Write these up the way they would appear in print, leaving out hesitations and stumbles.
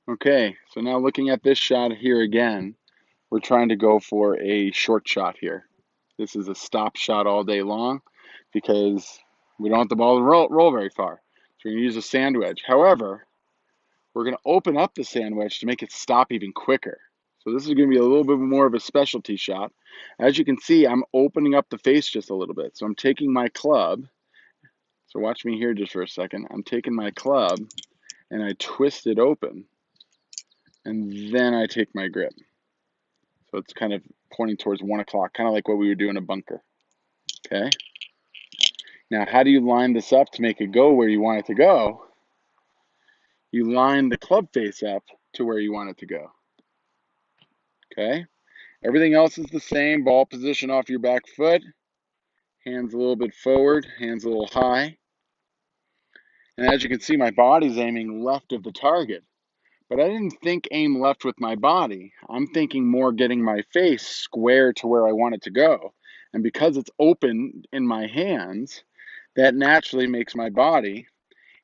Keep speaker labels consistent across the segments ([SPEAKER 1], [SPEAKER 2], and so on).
[SPEAKER 1] Okay, so now looking at this shot here again, we're trying to go for a short shot here. This is a stop shot all day long because we don't want the ball to roll very far. So we're going to use a sand wedge. However, we're going to open up the sand wedge to make it stop even quicker. So this is going to be a little bit more of a specialty shot. As you can see, I'm opening up the face just a little bit. So I'm taking my club. So watch me here just for a second. I'm taking my club and I twist it open, and then I take my grip. So it's kind of pointing towards 1 o'clock, kind of like what we would do in a bunker. Okay. Now, how do you line this up to make it go where you want it to go? You line the club face up to where you want it to go. Okay. Everything else is the same. Ball position off your back foot. Hands a little bit forward. Hands a little high. And as you can see, my body's aiming left of the target. But I didn't think aim left with my body. I'm thinking more getting my face square to where I want it to go. And because it's open in my hands, that naturally makes my body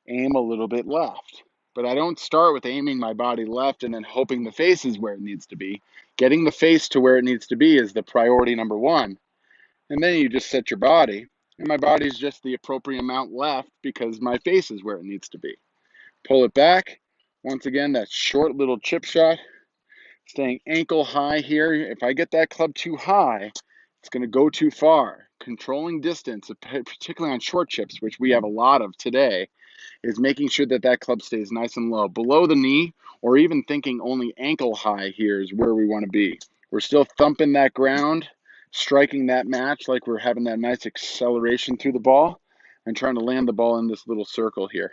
[SPEAKER 1] aim a little bit left. But I don't start with aiming my body left and then hoping the face is where it needs to be. Getting the face to where it needs to be is the priority number one. And then you just set your body. And my body's just the appropriate amount left because my face is where it needs to be. Pull it back. Once again, that short little chip shot, staying ankle high here. If I get that club too high, it's going to go too far. Controlling distance, particularly on short chips, which we have a lot of today, is making sure that that club stays nice and low. Below the knee, or even thinking only ankle high here is where we want to be. We're still thumping that ground, striking that match like we're having that nice acceleration through the ball, and trying to land the ball in this little circle here.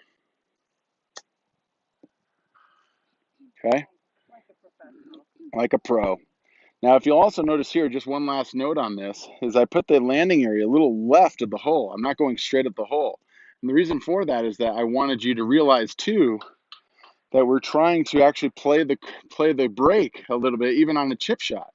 [SPEAKER 1] Okay? Like a pro. Now, if you'll also notice here, just one last note on this, is I put the landing area a little left of the hole. I'm not going straight at the hole. And the reason for that is that I wanted you to realize, too, that we're trying to actually play the break a little bit, even on the chip shot.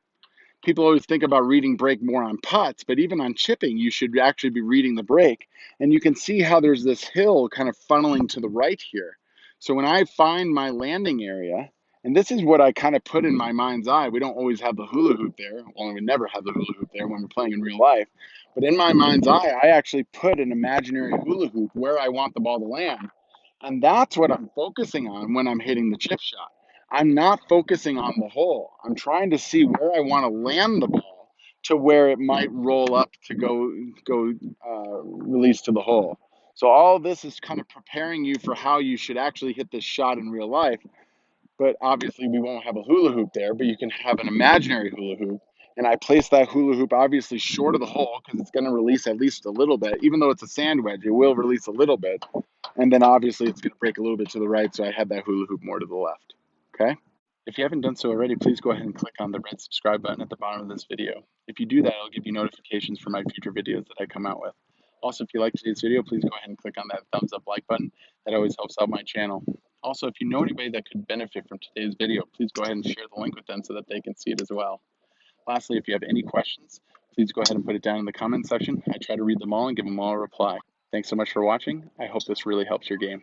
[SPEAKER 1] People always think about reading break more on putts, but even on chipping, you should actually be reading the break. And you can see how there's this hill kind of funneling to the right here. So when I find my landing area, and this is what I kind of put in my mind's eye. We don't always have the hula hoop there. Well, we never have the hula hoop there when we're playing in real life. But in my mind's eye, I actually put an imaginary hula hoop where I want the ball to land. And that's what I'm focusing on when I'm hitting the chip shot. I'm not focusing on the hole. I'm trying to see where I want to land the ball to where it might roll up to go release to the hole. So all this is kind of preparing you for how you should actually hit this shot in real life. But obviously we won't have a hula hoop there, but you can have an imaginary hula hoop. And I place that hula hoop obviously short of the hole because it's going to release at least a little bit. Even though it's a sand wedge, it will release a little bit. And then obviously it's going to break a little bit to the right, so I had that hula hoop more to the left. Okay? If you haven't done so already, please go ahead and click on the red subscribe button at the bottom of this video. If you do that, it'll give you notifications for my future videos that I come out with. Also, if you like today's video, please go ahead and click on that thumbs up like button. That always helps out my channel. Also, if you know anybody that could benefit from today's video, please go ahead and share the link with them so that they can see it as well. Lastly, if you have any questions, please go ahead and put it down in the comment section. I try to read them all and give them all a reply. Thanks so much for watching. I hope this really helps your game.